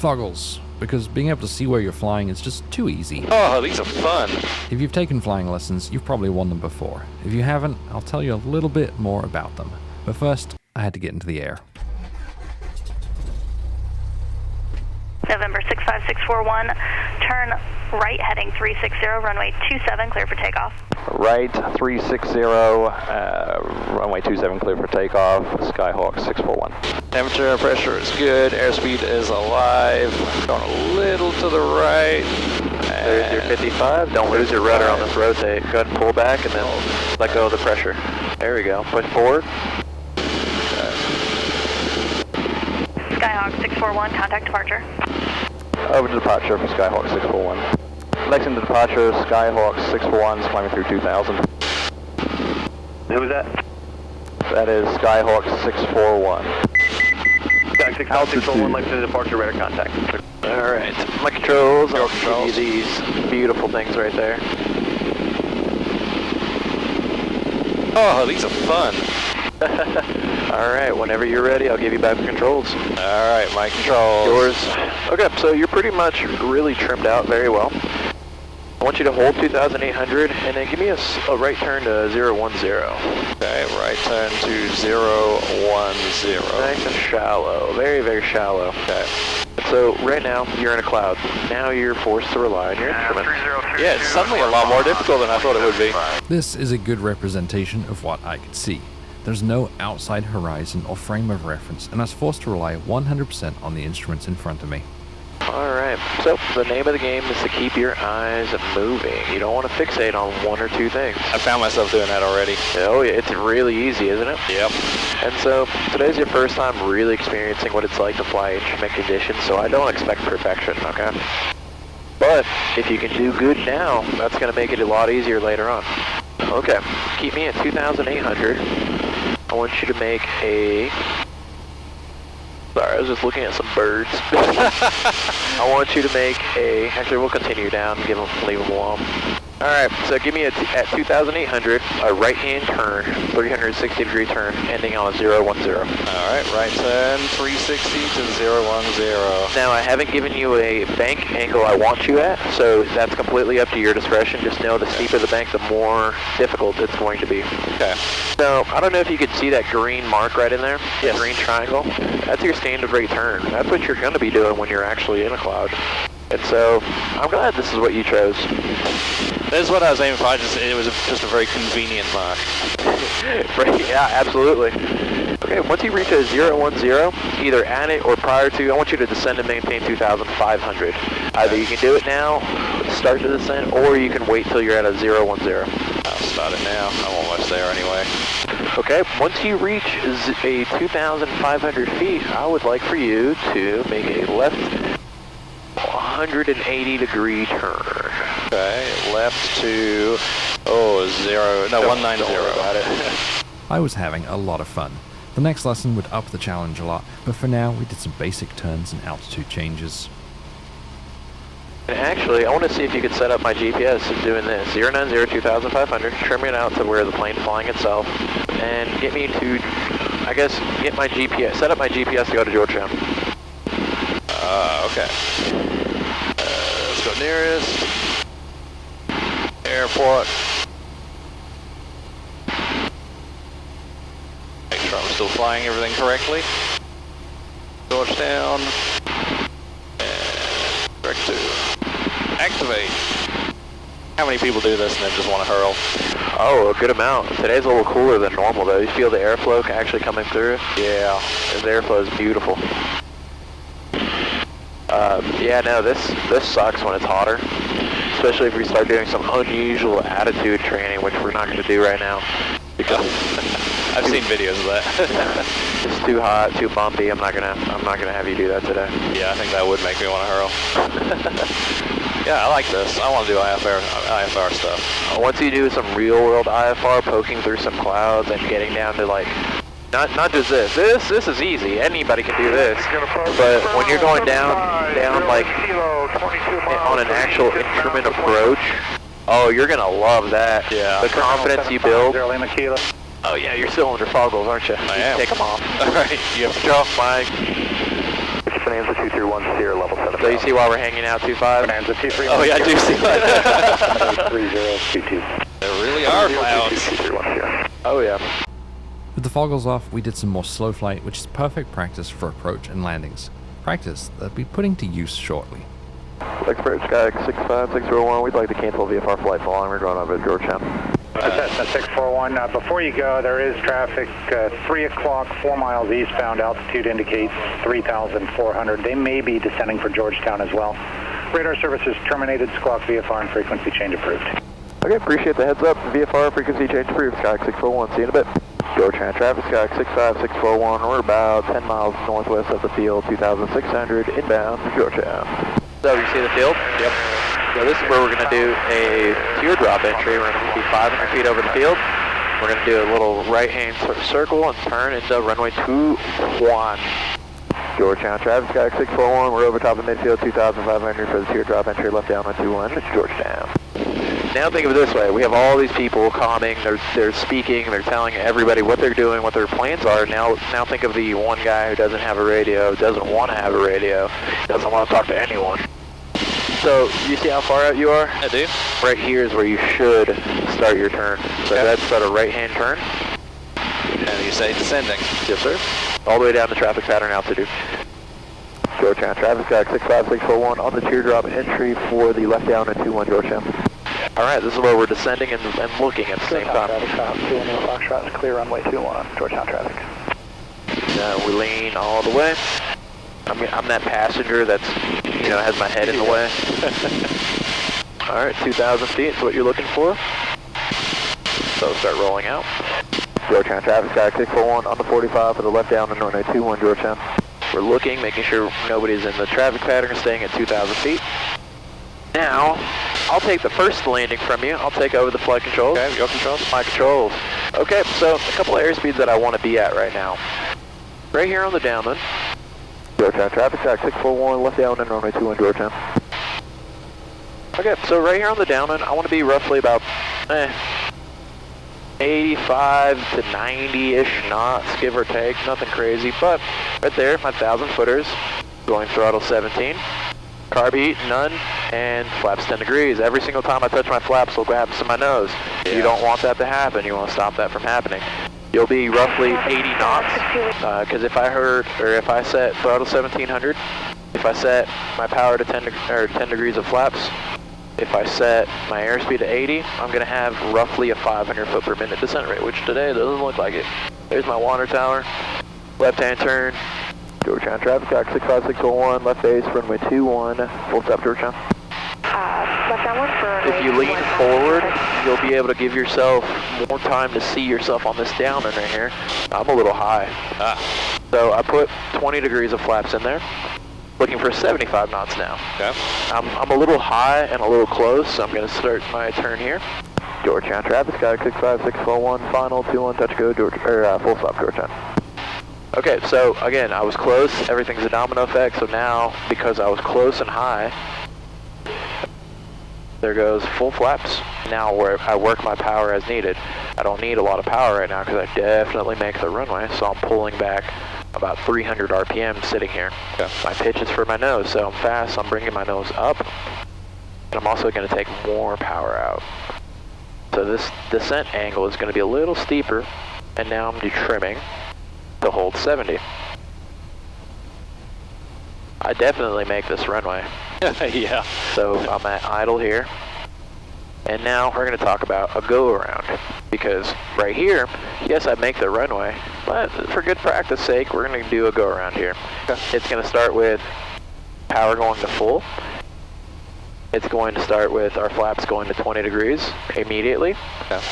Foggles, because being able to see where you're flying is just too easy. Oh, these are fun. If you've taken flying lessons, you've probably won them before. If you haven't, I'll tell you a little bit more about them. But first, I had to get into the air. November 65641, turn right heading 360, runway 27, clear for takeoff. Right, 360, runway 27, clear for takeoff, Skyhawk 641. Temperature and pressure is good, airspeed is alive, going a little to the right. There's your 55, don't lose your rudder on this rotate. Go ahead and pull back and then let go of the pressure. There we go, push forward. Skyhawk 641, contact departure. Over to departure for Skyhawk 641. Lexington to departure, Skyhawk 641 is climbing through 2000. Who was that? That is Skyhawk 641. Skyhawk 641, Lexington to departure, radar contact. Alright, my controls, I'll show you these beautiful things right there. Oh, these are fun. Alright, whenever you're ready, I'll give you back the controls. Alright, my controls. Yours. Okay, so you're pretty much really trimmed out very well. I want you to hold 2,800 and then give me a right turn to 010. Okay, right turn to 010. Nice and shallow, very, very shallow. Okay. So right now, you're in a cloud. Now you're forced to rely on your instrument. Yeah, it's suddenly a lot more difficult than I thought it would be. This is a good representation of what I could see. There's no outside horizon or frame of reference, and I was forced to rely 100% on the instruments in front of me. Alright, so the name of the game is to keep your eyes moving. You don't want to fixate on one or two things. I found myself doing that already. Oh yeah, it's really easy, isn't it? Yep. And so today's your first time really experiencing what it's like to fly instrument conditions, so I don't expect perfection, okay? But if you can do good now, that's going to make it a lot easier later on. Okay, keep me at 2,800. I want you to make a... Sorry, I was just looking at some birds. I want you to make a... Actually, we'll continue down and leave them alone. Alright, so give me at 2,800, a right-hand turn, 360-degree turn, ending on a 010. Alright, right turn, 360 to 010. Now, I haven't given you a bank angle I want you at, so that's completely up to your discretion. Just know the steeper the bank, the more difficult it's going to be. Okay. So, I don't know if you can see that green mark right in there, yes. Green triangle. That's your standard rate turn. That's what you're going to be doing when you're actually in a cloud. And so, I'm glad this is what you chose. That's what I was aiming for. It was just a very convenient mark. Yeah, absolutely. Okay, once you reach a 010, either at it or prior to, I want you to descend and maintain 2,500. Either you can do it now, start the descent, or you can wait till you're at a 010. I'll start it now. I'm almost there anyway. Okay, once you reach a 2,500 feet, I would like for you to make a left 180-degree turn. Okay, left to, 190. About it. I was having a lot of fun. The next lesson would up the challenge a lot, but for now we did some basic turns and altitude changes. And actually, I want to see if you could set up my GPS doing this. 090, 2,500, trim it out to where the plane's flying itself, and get me to, I guess, get my GPS, set up my GPS to go to Georgetown. Okay. Let's go nearest. Airport. Make sure I'm still flying everything correctly. Georgetown. And direct to activate. How many people do this and then just want to hurl? Oh, a good amount. Today's a little cooler than normal though. You feel the airflow actually coming through? Yeah, the airflow is beautiful. Yeah, no, this sucks when it's hotter. Especially if we start doing some unusual attitude training, which we're not going to do right now. Because I've seen videos of that. It's too hot, too bumpy. I'm not gonna have you do that today. Yeah, I think that would make me want to hurl. Yeah, I like this. I want to do IFR stuff. Once you do some real world IFR, poking through some clouds and getting down to like, not just this. This is easy. Anybody can do this. But when you're going down like on an actual instrument approach, oh, you're gonna love that. Yeah. The confidence you build. Oh yeah, you're still under Foggles, aren't you? I am. Take them off. All right. You have to draw. My Bonanza 2310, level 7. So you see why we're hanging out 25? Bonanza 2310. Oh yeah, I do see that. 3022. There really are clouds. 2310. Oh yeah. With the Foggles off, we did some more slow flight, which is perfect practice for approach and landings. Practice that I'll be putting to use shortly. Expert Sky 65601, we'd like to cancel VFR flight following. We're going over to Georgetown. Cessna 641, before you go, there is traffic 3 o'clock, 4 miles eastbound, altitude indicates 3,400. They may be descending for Georgetown as well. Radar services terminated, squawk VFR and frequency change approved. Okay, appreciate the heads up. VFR frequency change approved, Sky 641, see you in a bit. Georgetown traffic, Sky 65641, we're about 10 miles northwest of the field, 2,600 inbound to Georgetown. So you see the field? Yep. So this is where we're going to do a teardrop entry. We're going to be 500 feet over the field. We're going to do a little right-hand circle and turn into runway 21. Georgetown traffic, Sky 641, we're over top of midfield, 2,500 for the teardrop entry, left down on 21, it's Georgetown. Now think of it this way, we have all these people calming, they're speaking, they're telling everybody what they're doing, what their plans are. Now think of the one guy who doesn't have a radio, doesn't want to have a radio, doesn't want to talk to anyone. So, you see how far out you are? I do. Right here is where you should start your turn. So that's sort of right-hand turn. And you say descending. Yes, sir. All the way down the traffic pattern altitude. Georgetown traffic, Sky 65641 on the teardrop entry for the left down at 21 Georgetown. All right, this is where we're descending and looking at the same time. Traffic, 2 Foxtrot, clear runway 21, Georgetown traffic. Now we lean all the way. I'm that passenger that's, has my head in the way. All right, 2,000 feet is what you're looking for. So start rolling out. Georgetown traffic, Sky 641 on the 45 for the left down and runway 21 Georgetown. We're looking, making sure nobody's in the traffic pattern, staying at 2,000 feet. Now, I'll take the first landing from you. I'll take over the flight controls. Okay, your controls. My controls. Okay, so a couple of airspeeds that I want to be at right now. Right here on the downwind. Georgetown traffic, Sky 641, left down and runway 21 Georgetown. Okay, so right here on the downwind, I want to be roughly about 85 to 90-ish knots, give or take, nothing crazy, but right there, my 1,000-footers, going throttle 17, carb heat, none, and flaps 10 degrees. Every single time I touch my flaps, will grab to my nose. Yeah. You don't want that to happen, you want to stop that from happening. You'll be roughly 80 knots, because if I set throttle 1700, if I set my power to 10 degrees of flaps, if I set my airspeed to 80, I'm going to have roughly a 500 foot per minute descent rate, which today doesn't look like it. There's my water tower, left-hand turn. Georgetown traffic, Sky 65601, left base, runway 21, full stop Georgetown. Left downward for If you lean forward, you'll be able to give yourself more time to see yourself on this downwind right here. I'm a little high. So I put 20 degrees of flaps in there. Looking for 75 knots now. Okay. I'm a little high and a little close, so I'm going to start my turn here. Georgetown traffic, Sky 65641, final 21, touch go, full stop Georgetown. Okay, so again, I was close, everything's a domino effect, so now, because I was close and high, there goes full flaps. Now where I work my power as needed. I don't need a lot of power right now because I definitely make the runway, so I'm pulling back about 300 RPM sitting here. Okay. My pitch is for my nose, so I'm fast, so I'm bringing my nose up, and I'm also going to take more power out. So this descent angle is going to be a little steeper, and now I'm trimming to hold 70. I definitely make this runway. Yeah. So I'm at idle here. And now we're going to talk about a go-around. Because right here, yes, I make the runway, but for good practice sake, we're going to do a go-around here. It's going to start with power going to full. It's going to start with our flaps going to 20 degrees immediately. Yeah.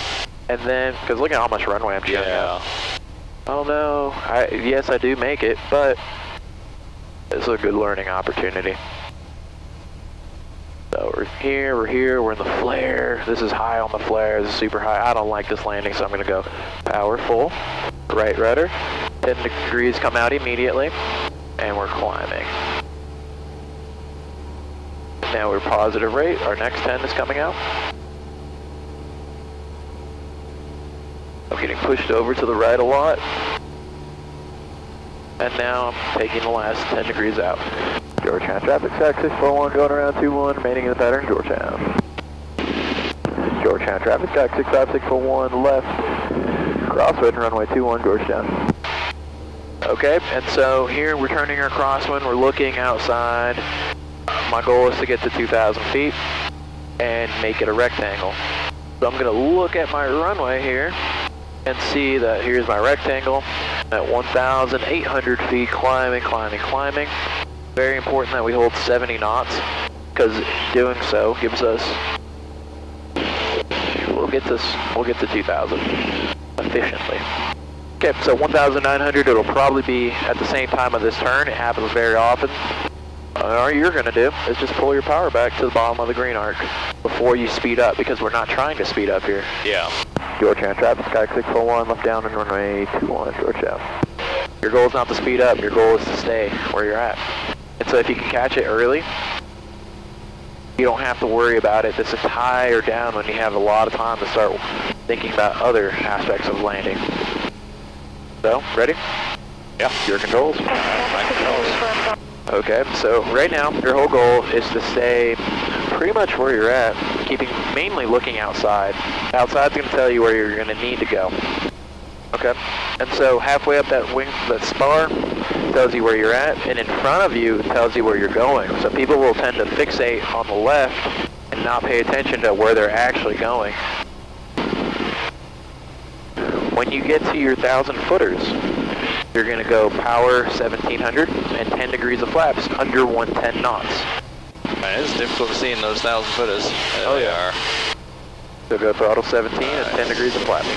And then, because look at how much runway I'm showing up. Oh no, yes I do make it, but it's a good learning opportunity. So we're here, we're in the flare. This is high on the flare, this is super high. I don't like this landing, so I'm gonna go power full, right rudder, 10 degrees come out immediately, and we're climbing. Now we're positive rate, our next 10 is coming out. I'm getting pushed over to the right a lot. And now I'm taking the last 10 degrees out. Georgetown traffic, Sky 641, going around 21, remaining in the pattern, Georgetown. Georgetown traffic, Sky 65641, left, crosswind, runway 21, Georgetown. Okay, and so here we're turning our crosswind, we're looking outside. My goal is to get to 2,000 feet and make it a rectangle. So I'm going to look at my runway here and see that here's my rectangle at 1,800 feet, climbing. Very important that we hold 70 knots, because doing so gives us, we'll get to 2,000 efficiently. Okay, so 1,900, it'll probably be at the same time of this turn. It happens very often. All you're going to do is just pull your power back to the bottom of the green arc before you speed up, because we're not trying to speed up here. Yeah. Georgetown traffic, Sky 641, left down and runway 21, Georgetown. Your goal is not to speed up, your goal is to stay where you're at. And so if you can catch it early, you don't have to worry about it this entire down when you have a lot of time to start thinking about other aspects of landing. So, ready? Yeah. Your controls. My controls. Okay, so right now, your whole goal is to stay pretty much where you're at, mainly looking outside. Outside's going to tell you where you're going to need to go. Okay, and so halfway up that spar tells you where you're at, and in front of you tells you where you're going. So people will tend to fixate on the left and not pay attention to where they're actually going. When you get to your 1,000 footers, you're going to go power 1,700 and 10 degrees of flaps under 110 knots. Man, it's difficult to see in those 1,000 footers. Oh yeah. So go throttle 17 and 10 degrees of flaps.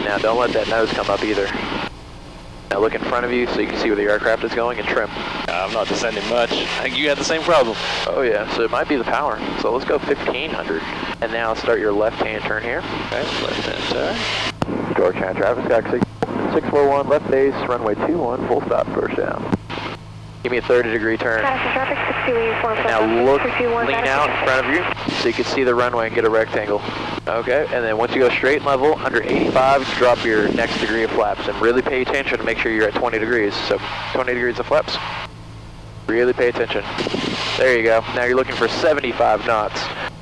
Now don't let that nose come up either. Now look in front of you so you can see where the aircraft is going and trim. I'm not descending much. I think you had the same problem. Oh yeah, so it might be the power. So let's go 1,500. And now start your left-hand turn here. Okay, left-hand turn. Georgetown traffic, Sky 641, left base, runway 21, full stop, Georgetown. Give me a 30-degree turn. Now look, lean out in front of you so you can see the runway and get a rectangle. Okay, and then once you go straight and level, under 85, drop your next degree of flaps. And really pay attention to make sure you're at 20 degrees. So 20 degrees of flaps. Really pay attention. There you go. Now you're looking for 75 knots.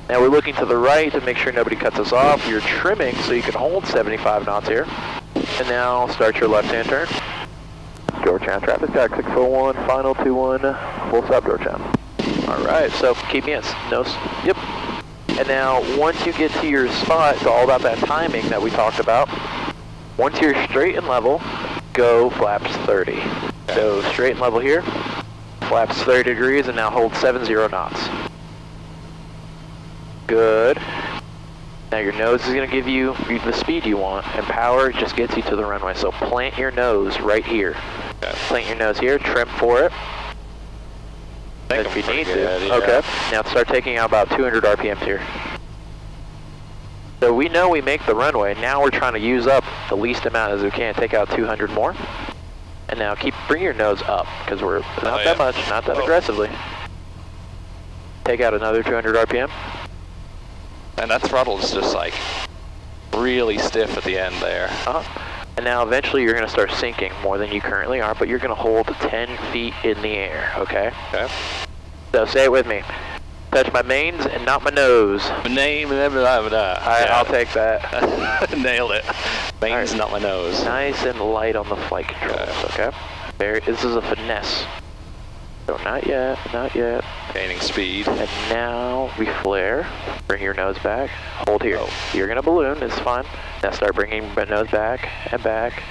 Now we're looking to the right to make sure nobody cuts us off. You're trimming so you can hold 75 knots here. And now start your left-hand turn. Georgetown traffic, Sky 641, final 21, full stop, Georgetown. All right, so keep me in nose. Yep. And now once you get to your spot, it's all about that timing that we talked about. Once you're straight and level, go flaps 30. So straight and level here, flaps 30 degrees, and now hold 70 knots. Good. Now your nose is going to give you the speed you want, and power just gets you to the runway. So plant your nose right here. Okay. Plant your nose here, trim for it. If you need to. Yeah. Okay. Now start taking out about 200 RPMs here. So we know we make the runway. Now we're trying to use up the least amount as we can. Take out 200 more. And now bring your nose up, because we're not that much, not that aggressively. Take out another 200 RPM. And that throttle is just like really stiff at the end there. And now eventually you're going to start sinking more than you currently are, but you're going to hold 10 feet in the air, okay? Okay. So say it with me. Touch my mains and not my nose. I'll take that. Nailed it. Mains, not my nose. Nice and light on the flight controls, okay? This is a finesse. So not yet, not yet. Gaining speed. And now we flare. Bring your nose back. Hold here. You're going to balloon, it's fine. Now start bringing my nose back and back.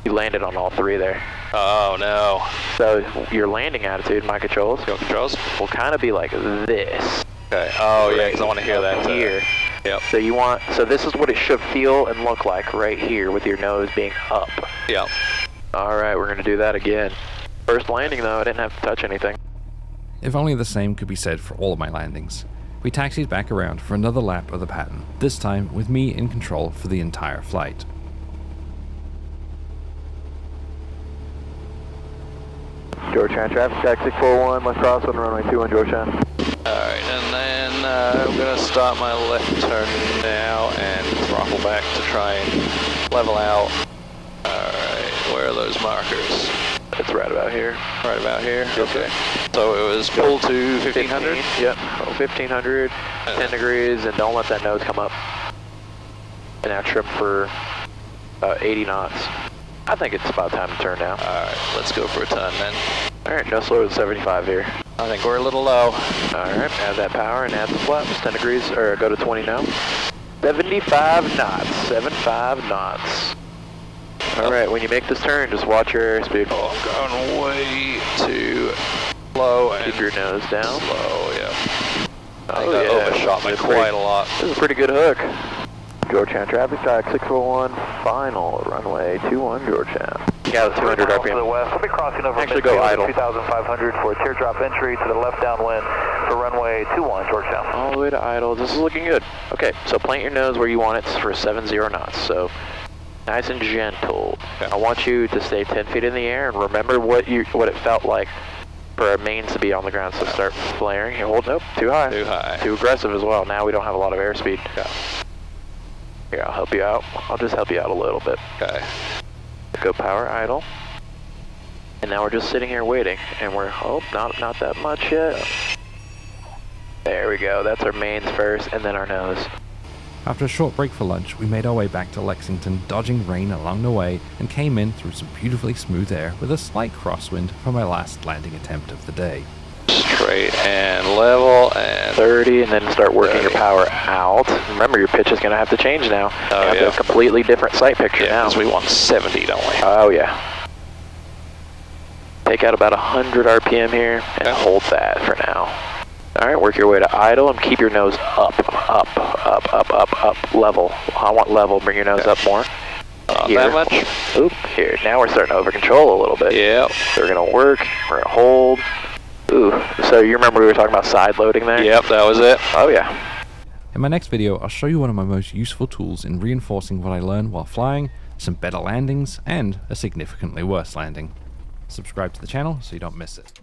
You landed on all three there. Oh no. So your landing attitude, my controls, will kind of be like this. Okay. Oh yeah, because I want to hear that here. Yep. So this is what it should feel and look like right here with your nose being up. Yep. Alright, we're going to do that again. First landing though, I didn't have to touch anything. If only the same could be said for all of my landings. We taxied back around for another lap of the pattern, this time with me in control for the entire flight. Georgetown traffic, Sky 641, left crosswind, runway 21, Georgetown. Alright, and then I'm going to start my left turn now and throttle back to try and level out. Alright, where are those markers? It's right about here. Right about here? Yes, Okay. So it was pull to 1500? Yep, 1500, 10 degrees, and don't let that nose come up. And now trim for 80 knots. I think it's about time to turn now. Alright, let's go for a ton then. Alright, no slower than 75 here. I think we're a little low. Alright, add that power and add the flaps. 10 degrees, or go to 20 now. 75 knots, 75 knots. Alright, when you make this turn, just watch your airspeed. Oh, I'm going way too low and keep your nose down. slow, yeah. I think Oh, I yeah. overshot me quite a lot. This is a pretty good hook. Georgetown traffic, track 641, final, runway 21, Georgetown. Yeah, 200 To the RPM. west, we'll be crossing over Actually go idle. 2,500 for a teardrop entry to the left downwind for runway 21, Georgetown. All the way to idle. This is looking good. Okay, so plant your nose where you want it for 70 knots. So nice and gentle. Okay. I want you to stay 10 feet in the air and remember what it felt like for our mains to be on the ground. So start flaring. Hold, nope, too high. Too high. Too aggressive as well. Now we don't have a lot of airspeed. Yeah. Here, I'll help you out. I'll just help you out a little bit. Okay. Go power idle. And now we're just sitting here waiting. And we're, oh, not that much yet. There we go. That's our mains first and then our nose. After a short break for lunch, we made our way back to Lexington, dodging rain along the way, and came in through some beautifully smooth air with a slight crosswind from my last landing attempt of the day. Straight and level and 30, and then start working 30. your power out. Remember, your pitch is going to have to change now. Oh, You have yeah. a completely different sight picture yeah, now. because we want 70, don't we? Oh, yeah. Take out about 100 RPM here and Okay. hold that for now. All right, work your way to idle and keep your nose up, level. I want level. Bring your nose Okay. up more. Not Here. that much? Oop, here. Now we're starting to over control a little bit. Yep. So we're going to work. We're going to hold. Ooh, so you remember we were talking about side loading there? Yep, that was it. Oh, yeah. In my next video, I'll show you one of my most useful tools in reinforcing what I learned while flying, some better landings, and a significantly worse landing. Subscribe to the channel so you don't miss it.